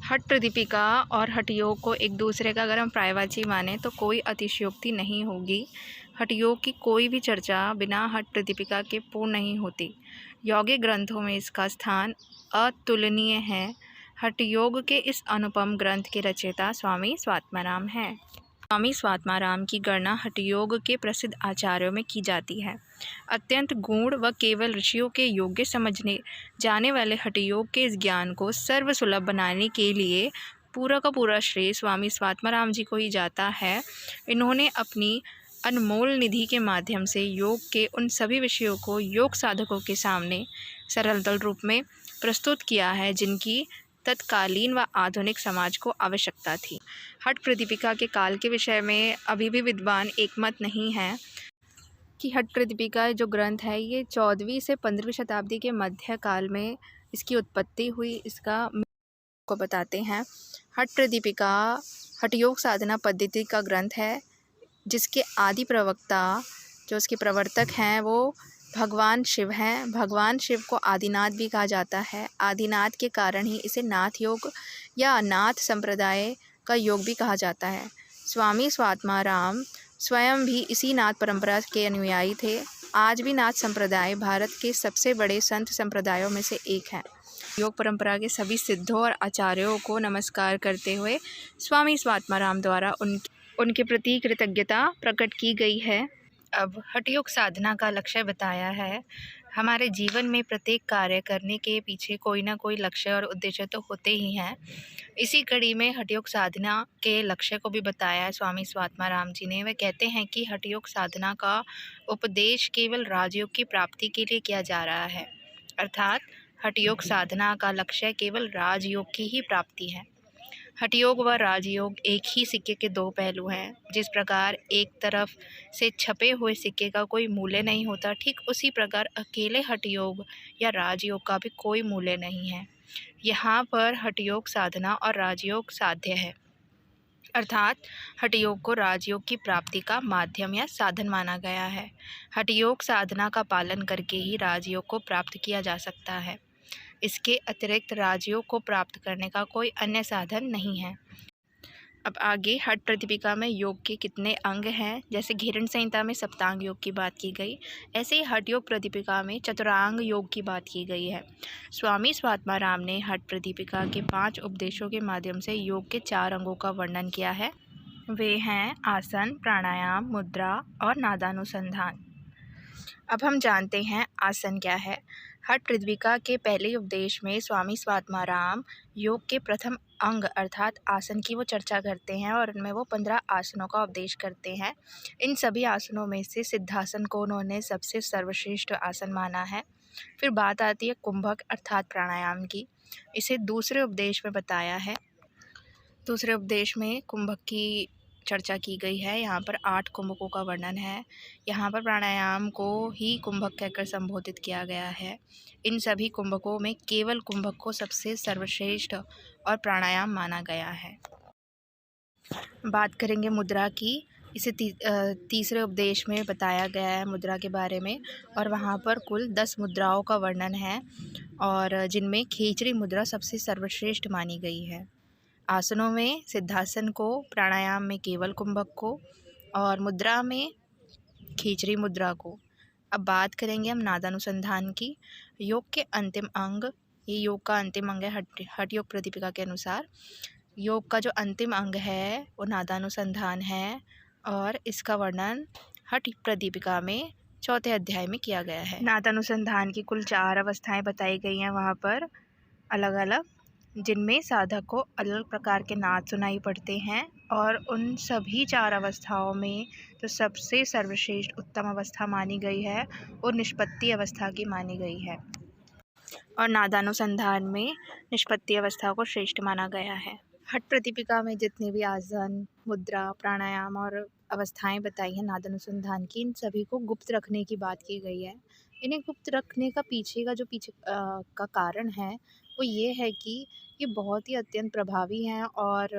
हठ प्रदीपिका और हठ योग को एक दूसरे का अगर हम पर्यायवाची माने तो कोई अतिशयोक्ति नहीं होगी। हठ योग की कोई भी चर्चा बिना हठ प्रदीपिका के पूर्ण नहीं होती। यौगिक ग्रंथों में इसका स्थान अतुलनीय है। हठ योग के इस अनुपम ग्रंथ के रचयिता स्वामी स्वात्माराम हैं। स्वामी स्वात्माराम की गणना हठ योग के प्रसिद्ध आचार्यों में की जाती है। अत्यंत गूढ़ व केवल ऋषियों के योग्य समझने जाने वाले हठ योग के इस ज्ञान को सर्वसुलभ बनाने के लिए पूरा का पूरा श्रेय स्वामी स्वात्माराम जी को ही जाता है। इन्होंने अपनी अनमोल निधि के माध्यम से योग के उन सभी विषयों को योग साधकों के सामने सरल रूप में प्रस्तुत किया है जिनकी तत्कालीन व आधुनिक समाज को आवश्यकता थी। हठ प्रदीपिका के काल के विषय में अभी भी विद्वान एकमत नहीं है कि हठ प्रदीपिका जो ग्रंथ है ये 14वीं से 15वीं शताब्दी के मध्य काल में इसकी उत्पत्ति हुई। इसका को बताते हैं। हठ प्रदीपिका हठ योग साधना पद्धति का ग्रंथ है जिसके आदि प्रवक्ता जो उसके प्रवर्तक हैं वो भगवान शिव हैं। भगवान शिव को आदिनाथ भी कहा जाता है। आदिनाथ के कारण ही इसे नाथ योग या नाथ संप्रदाय का योग भी कहा जाता है। स्वामी स्वात्माराम स्वयं भी इसी नाथ परंपरा के अनुयायी थे। आज भी नाथ संप्रदाय भारत के सबसे बड़े संत संप्रदायों में से एक है। योग परंपरा के सभी सिद्धों और आचार्यों को नमस्कार करते हुए स्वामी स्वात्माराम द्वारा उनके प्रति कृतज्ञता प्रकट की गई है। अब हठ योग साधना का लक्ष्य बताया है। हमारे जीवन में प्रत्येक कार्य करने के पीछे कोई ना कोई लक्ष्य और उद्देश्य तो होते ही हैं। इसी कड़ी में हठ योग साधना के लक्ष्य को भी बताया है स्वामी स्वात्माराम जी ने। वे कहते हैं कि हठ योग साधना का उपदेश केवल राजयोग की प्राप्ति के लिए किया जा रहा है, अर्थात हठ योग साधना का लक्ष्य केवल राजयोग की ही प्राप्ति है। हठ योग व राजयोग एक ही सिक्के के दो पहलू हैं। जिस प्रकार एक तरफ से छपे हुए सिक्के का कोई मूल्य नहीं होता, ठीक उसी प्रकार अकेले हठ योग या राजयोग का भी कोई मूल्य नहीं है। यहाँ पर हठ योग साधना और राजयोग साध्य है, अर्थात हठ योग को राजयोग की प्राप्ति का माध्यम या साधन माना गया है। हठ योग साधना का पालन करके ही राजयोग को प्राप्त किया जा सकता है। इसके अतिरिक्त राजयोग को प्राप्त करने का कोई अन्य साधन नहीं है। अब आगे हठ प्रदीपिका में योग के कितने अंग हैं, जैसे घेरण संहिता में सप्तांग योग की बात की गई, ऐसे ही हठ योग प्रदीपिका में चतुरांग योग की बात की गई है। स्वामी स्वात्माराम ने हठ प्रदीपिका के 5 उपदेशों के माध्यम से योग के 4 अंगों का वर्णन किया है। वे हैं आसन, प्राणायाम, मुद्रा और नादानुसंधान। अब हम जानते हैं आसन क्या है। हठ प्रदीपिका के पहले उपदेश में स्वामी स्वात्माराम योग के प्रथम अंग अर्थात आसन की वो चर्चा करते हैं और उनमें वो 15 आसनों का उपदेश करते हैं। इन सभी आसनों में से सिद्धासन को उन्होंने सबसे सर्वश्रेष्ठ आसन माना है। फिर बात आती है कुंभक अर्थात प्राणायाम की। इसे दूसरे उपदेश में बताया है। दूसरे उपदेश में कुंभक की चर्चा की गई है। यहाँ पर 8 कुंभकों का वर्णन है। यहाँ पर प्राणायाम को ही कुंभक कहकर संबोधित किया गया है। इन सभी कुंभकों में केवल कुंभक को सबसे सर्वश्रेष्ठ और प्राणायाम माना गया है। बात करेंगे मुद्रा की। इसे तीसरे उपदेश में बताया गया है मुद्रा के बारे में, और वहाँ पर कुल 10 मुद्राओं का वर्णन है और जिनमें खेचरी मुद्रा सबसे सर्वश्रेष्ठ मानी गई है। आसनों में सिद्धासन को, प्राणायाम में केवल कुंभक को और मुद्रा में खेचरी मुद्रा को। अब बात करेंगे हम नादानुसंधान की। योग के अंतिम अंग, ये योग का अंतिम अंग है हठ योग प्रदीपिका के अनुसार। योग का जो अंतिम अंग है वो नादानुसंधान है और इसका वर्णन हठ प्रदीपिका में 4थे अध्याय में किया गया है। नादानुसंधान की कुल 4 अवस्थाएं बताई गई हैं वहाँ पर अलग अलग, जिनमें साधक को अलग प्रकार के नाद सुनाई पड़ते हैं और उन सभी 4 अवस्थाओं में जो सबसे सर्वश्रेष्ठ उत्तम अवस्था मानी गई है वो निष्पत्ति अवस्था की मानी गई है और नादानुसंधान में निष्पत्ति अवस्था को श्रेष्ठ माना गया है। हठ प्रदीपिका में जितने भी आसन, मुद्रा, प्राणायाम और अवस्थाएं बताई हैं नादानुसंधान की, इन सभी को गुप्त रखने की बात की गई है। इन्हें गुप्त रखने का पीछे का कारण है वो ये है कि ये बहुत ही अत्यंत प्रभावी हैं और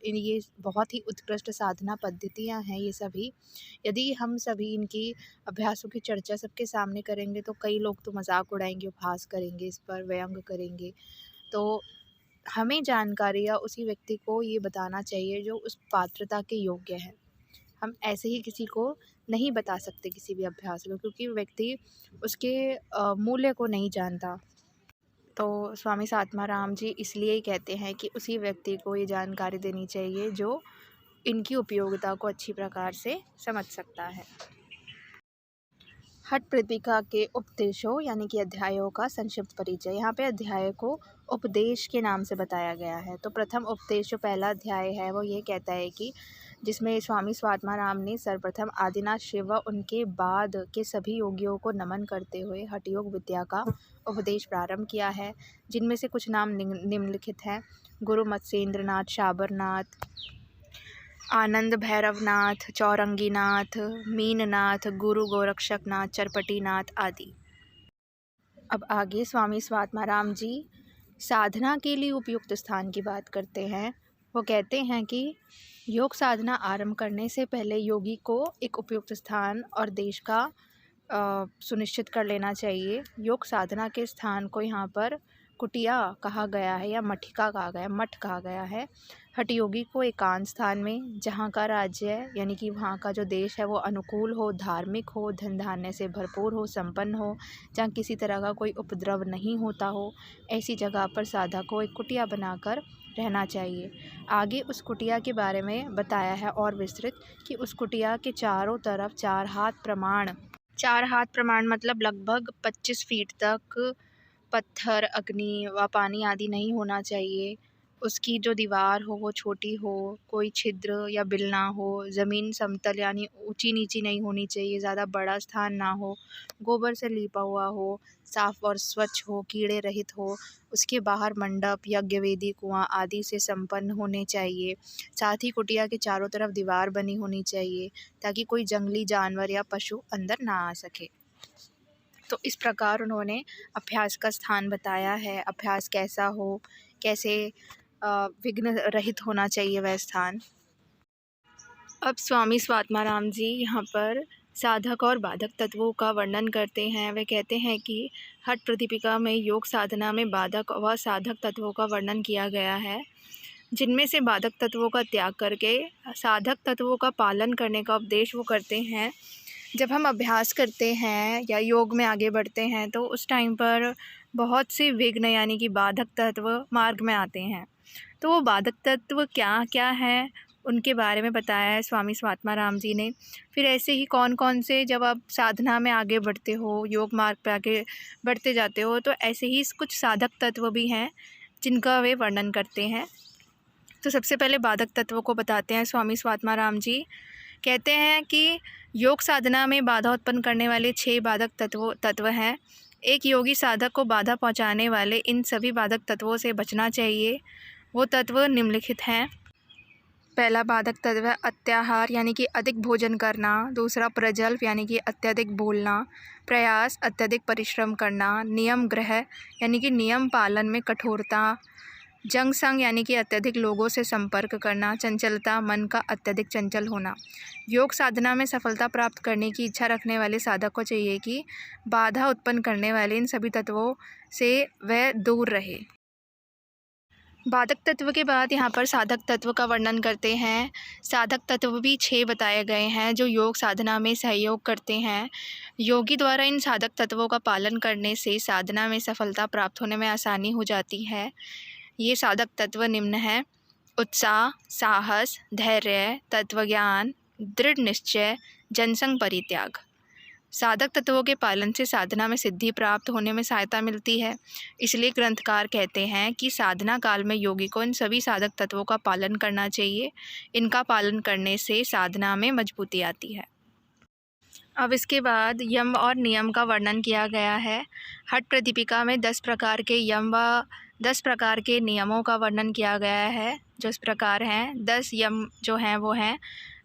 ये बहुत ही उत्कृष्ट साधना पद्धतियाँ हैं ये सभी। यदि हम सभी इनकी अभ्यासों की चर्चा सबके सामने करेंगे तो कई लोग तो मजाक उड़ाएंगे, उपहास करेंगे, इस पर व्यंग करेंगे। तो हमें जानकारी या उसी व्यक्ति को ये बताना चाहिए जो उस पात्रता के योग्य है। हम ऐसे ही किसी को नहीं बता सकते किसी भी अभ्यास को, क्योंकि व्यक्ति उसके मूल्य को नहीं जानता। तो स्वामी सात्माराम जी इसलिए ही कहते हैं कि उसी व्यक्ति को ये जानकारी देनी चाहिए जो इनकी उपयोगिता को अच्छी प्रकार से समझ सकता है। हठ प्रदीपिका के उपदेशों यानी कि अध्यायों का संक्षिप्त परिचय। यहाँ पे अध्याय को उपदेश के नाम से बताया गया है। तो प्रथम उपदेश जो पहला अध्याय है वो ये कहता है कि जिसमें स्वामी स्वात्माराम ने सर्वप्रथम आदिनाथ शिव व उनके बाद के सभी योगियों को नमन करते हुए हठ योग विद्या का उपदेश प्रारंभ किया है, जिनमें से कुछ नाम निम्नलिखित हैं। गुरु मत्स्येंद्रनाथ, शाबरनाथ, आनंद भैरवनाथ, चौरंगीनाथ, मीननाथ, गुरु गोरक्षकनाथ, चरपटीनाथ आदि। अब आगे स्वामी स्वात्माराम जी साधना के लिए उपयुक्त स्थान की बात करते हैं। वो कहते हैं कि योग साधना आरंभ करने से पहले योगी को एक उपयुक्त स्थान और देश का सुनिश्चित कर लेना चाहिए। योग साधना के स्थान को यहाँ पर कुटिया कहा गया है या मठिका कहा गया, मठ कहा गया है। हठ योगी को एकांत स्थान में, जहाँ का राज्य यानी कि वहाँ का जो देश है वो अनुकूल हो, धार्मिक हो, धन धान्य से भरपूर हो, संपन्न हो, जहाँ किसी तरह का कोई उपद्रव नहीं होता हो, ऐसी जगह पर साधक को एक कुटिया बनाकर रहना चाहिए। आगे उस कुटिया के बारे में बताया है और विस्तृत कि उस कुटिया के चारों तरफ 4 हाथ प्रमाण मतलब लगभग 25 फीट तक पत्थर, अग्नि व पानी आदि नहीं होना चाहिए। उसकी जो दीवार हो वो छोटी हो, कोई छिद्र या बिल ना हो, ज़मीन समतल यानी ऊंची नीची नहीं होनी चाहिए, ज़्यादा बड़ा स्थान ना हो, गोबर से लीपा हुआ हो, साफ और स्वच्छ हो, कीड़े रहित हो। उसके बाहर मंडप, यज्ञ वेदी, कुआं आदि से संपन्न होने चाहिए। साथ ही कुटिया के चारों तरफ दीवार बनी होनी चाहिए ताकि कोई जंगली जानवर या पशु अंदर ना आ सके। तो इस प्रकार उन्होंने अभ्यास का स्थान बताया है, अभ्यास कैसा हो, कैसे विघ्न रहित होना चाहिए वह स्थान। अब स्वामी स्वात्माराम जी यहाँ पर साधक और बाधक तत्वों का वर्णन करते हैं। वे कहते हैं कि हठ प्रदीपिका में योग साधना में बाधक व साधक तत्वों का वर्णन किया गया है, जिनमें से बाधक तत्वों का त्याग करके साधक तत्वों का पालन करने का उपदेश वो करते हैं। जब हम अभ्यास करते हैं या योग में आगे बढ़ते हैं तो उस टाइम पर बहुत से विघ्न यानी कि बाधक तत्व मार्ग में आते हैं। तो वो बाधक तत्व क्या क्या हैं उनके बारे में बताया है स्वामी स्वात्माराम जी ने। फिर ऐसे ही कौन कौन से, जब आप साधना में आगे बढ़ते हो, योग मार्ग पे आगे बढ़ते जाते हो, तो ऐसे ही कुछ साधक तत्व भी हैं जिनका वे वर्णन करते हैं। तो सबसे पहले बाधक तत्वों को बताते हैं स्वामी स्वात्माराम जी। कहते हैं कि योग साधना में बाधा उत्पन्न करने वाले 6 बाधक तत्व हैं। एक योगी साधक को बाधा पहुंचाने वाले इन सभी बाधक तत्वों से बचना चाहिए। वो तत्व निम्नलिखित हैं। पहला बाधक तत्व है अत्याहार यानी कि अधिक भोजन करना। दूसरा प्रजल्प यानी कि अत्यधिक बोलना। प्रयास अत्यधिक परिश्रम करना। नियम ग्रह यानी कि नियम पालन में कठोरता। जंग संग यानी कि अत्यधिक लोगों से संपर्क करना। चंचलता मन का अत्यधिक चंचल होना। योग साधना में सफलता प्राप्त करने की इच्छा रखने वाले साधक को चाहिए कि बाधा उत्पन्न करने वाले इन सभी तत्वों से वह दूर रहे। बाधक तत्व के बाद यहाँ पर साधक तत्व का वर्णन करते हैं। साधक तत्व भी 6 बताए गए हैं जो योग साधना में सहयोग करते हैं। योगी द्वारा इन साधक तत्वों का पालन करने से साधना में सफलता प्राप्त होने में आसानी हो जाती है। ये साधक तत्व निम्न हैं: उत्साह, साहस, धैर्य, तत्वज्ञान, दृढ़ निश्चय, जनसंग परित्याग। साधक तत्वों के पालन से साधना में सिद्धि प्राप्त होने में सहायता मिलती है। इसलिए ग्रंथकार कहते हैं कि साधना काल में योगी को इन सभी साधक तत्वों का पालन करना चाहिए। इनका पालन करने से साधना में मजबूती आती है। अब इसके बाद यम और नियम का वर्णन किया गया है। हठ प्रदीपिका में 10 प्रकार के यम व 10 प्रकार के नियमों का वर्णन किया गया है, जो इस प्रकार हैं। 10 यम जो हैं वो हैं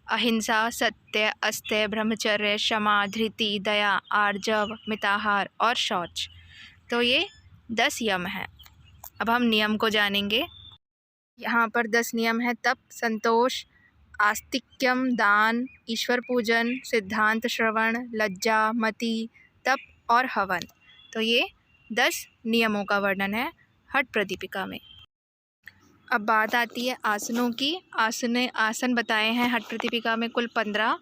अहिंसा, सत्य, अस्त्य, ब्रह्मचर्य, क्षमा, धृति, दया, आर्जव, मिताहार और शौच। तो ये 10 यम हैं। अब हम नियम को जानेंगे। यहाँ पर 10 नियम हैं: तप, संतोष, आस्तिक्यम, दान, ईश्वर पूजन, सिद्धांत श्रवण, लज्जा, मति, तप और हवन। तो ये 10 नियमों का वर्णन है हठ प्रदीपिका में। अब बात आती है आसनों की। आसन बताए हैं हठ प्रतिपिका में कुल 15,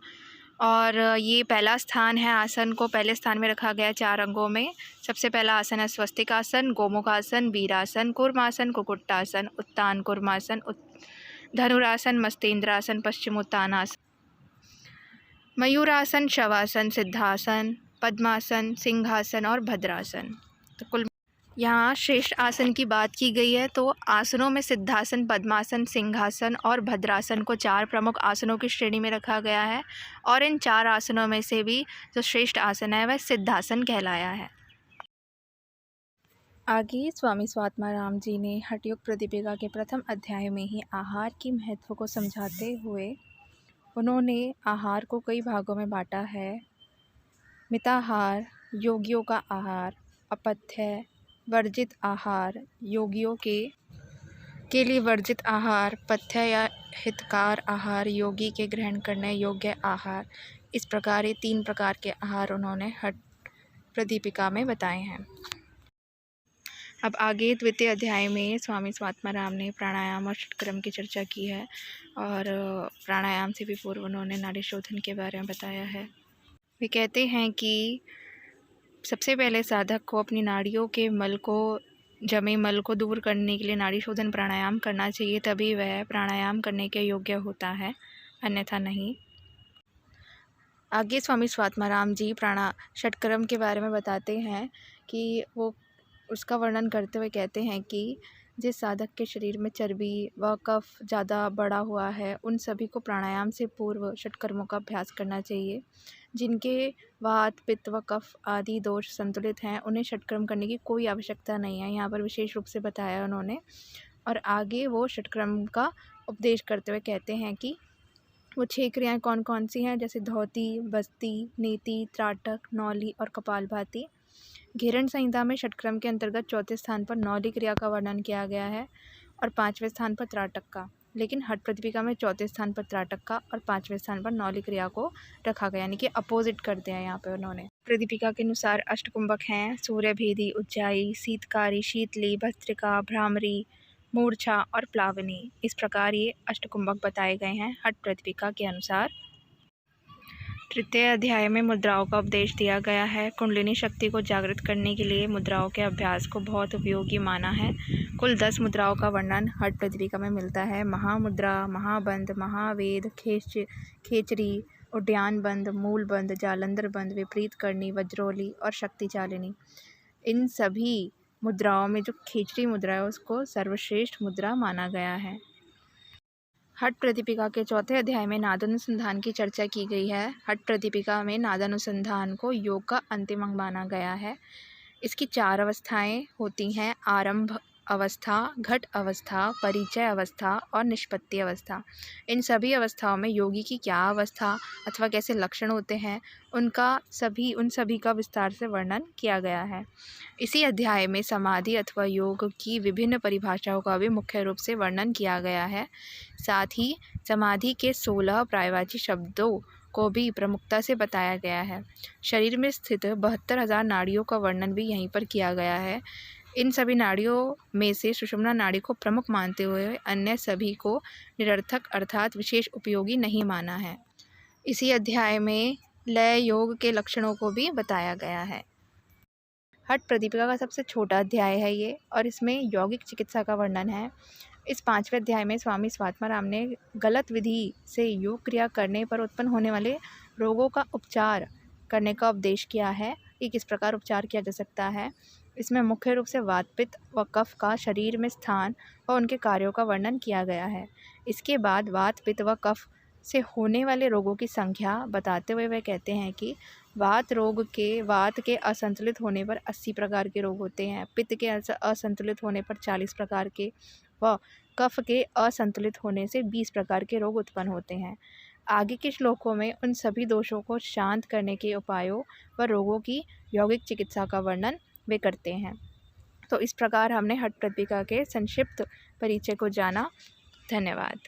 और ये पहला स्थान है। आसन को पहले स्थान में रखा गया 4 अंगों में। सबसे पहला आसन है स्वस्तिक आसन, गोमुखासन, वीरासन, कूर्मासन, कुक्कुटासन, उत्तान कूर्मासन, धनुरासन, मस्तेंद्रासन, पश्चिमोत्तानासन, मयूरासन, शवासन, सिद्धासन, पद्मासन, सिंहासन और भद्रासन। तो कुल यहाँ श्रेष्ठ आसन की बात की गई है। तो आसनों में सिद्धासन, पद्मासन, सिंहासन और भद्रासन को 4 प्रमुख आसनों की श्रेणी में रखा गया है, और इन 4 आसनों में से भी जो श्रेष्ठ आसन है वह सिद्धासन कहलाया है। आगे स्वामी स्वात्माराम जी ने हठ योग प्रतिपिका के प्रथम अध्याय में ही आहार की महत्व को समझाते हुए उन्होंने आहार को कई भागों में बांटा है। मिताहार योगियों का आहार, अपथ्य वर्जित आहार योगियों के लिए वर्जित आहार, पथ्य या हितकार आहार योगी के ग्रहण करने योग्य आहार। इस प्रकार ये 3 प्रकार के आहार उन्होंने हठ प्रतिपिका में बताए हैं। अब आगे द्वितीय अध्याय में स्वामी स्वात्माराम ने प्राणायाम और षटक्रम की चर्चा की है, और प्राणायाम से भी पूर्व उन्होंने नाड़ी शोधन के बारे में बताया है। वे कहते हैं कि सबसे पहले साधक को अपनी नाड़ियों के जमे मल को दूर करने के लिए नाड़ी शोधन प्राणायाम करना चाहिए, तभी वह प्राणायाम करने के योग्य होता है, अन्यथा नहीं। आगे स्वामी स्वात्माराम जी षटक्रम के बारे में बताते हैं कि वो उसका वर्णन करते हुए कहते हैं कि जिस साधक के शरीर में चर्बी व कफ ज़्यादा बढ़ा हुआ है, उन सभी को प्राणायाम से पूर्व षटकर्मों का अभ्यास करना चाहिए। जिनके वात, पित्त व कफ आदि दोष संतुलित हैं, उन्हें षटकर्म करने की कोई आवश्यकता नहीं है, यहाँ पर विशेष रूप से बताया उन्होंने। और आगे वो षटकर्म का उपदेश करते हुए कहते हैं कि वो 6 क्रियाएँ कौन कौन सी हैं, जैसे धौती, बस्ती, नेति, त्राटक, नौली और कपालभाति। घेरण संहिता में षटक्रम के अंतर्गत 4थे स्थान पर नौली क्रिया का वर्णन किया गया है और 5वें स्थान पर त्राटक का, लेकिन हठ प्रतिपिका में 4थे स्थान पर त्राटक का और 5वें स्थान पर नौली क्रिया को रखा गया, यानी कि अपोजिट कर दिया यहाँ पे उन्होंने। प्रतिपिका के अनुसार अष्टकुंभक हैं सूर्यभेदी, उज्जाई, शीतकारी, शीतली, भस्त्रिका, भ्रामरी, मूर्छा और प्लावनी। इस प्रकार ये अष्टकुंभक बताए गए हैं हठ प्रतिपिका के अनुसार। तृतीय अध्याय में मुद्राओं का उपदेश दिया गया है। कुंडलिनी शक्ति को जागृत करने के लिए मुद्राओं के अभ्यास को बहुत उपयोगी माना है। कुल 10 मुद्राओं का वर्णन हठ प्रतिपिका में मिलता है। महामुद्रा, महाबंध, महावेद, खेचरी, उड्डयन बंध, मूल बंध, जालंधर बंध, विपरीत करनी, वज्रोली और शक्ति चालिनी। इन सभी मुद्राओं में जो खेचरी मुद्रा है उसको सर्वश्रेष्ठ मुद्रा माना गया है। हठ प्रतिपिका के 4थे अध्याय में नादानुसंधान की चर्चा की गई है। हठ प्रतिपिका में नादानुसंधान को योग का अंतिम अंग माना गया है। इसकी 4 अवस्थाएं होती हैं: आरंभ अवस्था, घट अवस्था, परिचय अवस्था और निष्पत्ति अवस्था। इन सभी अवस्थाओं में योगी की क्या अवस्था अथवा कैसे लक्षण होते हैं उन सभी का विस्तार से वर्णन किया गया है। इसी अध्याय में समाधि अथवा योग की विभिन्न परिभाषाओं का भी मुख्य रूप से वर्णन किया गया है। साथ ही समाधि के 16 पर्यायवाची शब्दों को भी प्रमुखता से बताया गया है। शरीर में स्थित 72,000 नाड़ियों का वर्णन भी यहीं पर किया गया है। इन सभी नाड़ियों में से सुषुम्ना नाड़ी को प्रमुख मानते हुए अन्य सभी को निरर्थक अर्थात विशेष उपयोगी नहीं माना है। इसी अध्याय में लय योग के लक्षणों को भी बताया गया है। हठ प्रतिपिका का सबसे छोटा अध्याय है ये, और इसमें यौगिक चिकित्सा का वर्णन है। इस 5वें अध्याय में स्वामी स्वात्माराम ने गलत विधि से योग क्रिया करने पर उत्पन्न होने वाले रोगों का उपचार करने का उपदेश किया है कि किस प्रकार उपचार किया जा सकता है। इसमें मुख्य रूप से वात, पित्त व कफ का शरीर में स्थान व उनके कार्यों का वर्णन किया गया है। इसके बाद वात, पित्त व कफ से होने वाले रोगों की संख्या बताते हुए वे कहते हैं कि वात के असंतुलित होने पर 80 प्रकार के रोग होते हैं, पित्त के असंतुलित होने पर 40 प्रकार के व कफ के असंतुलित होने से 20 प्रकार के रोग उत्पन्न होते हैं। आगे के श्लोकों में उन सभी दोषों को शांत करने के उपायों व रोगों की यौगिक चिकित्सा का वर्णन वे करते हैं। तो इस प्रकार हमने हठ प्रतिपिका के संक्षिप्त परिचय को जाना। धन्यवाद।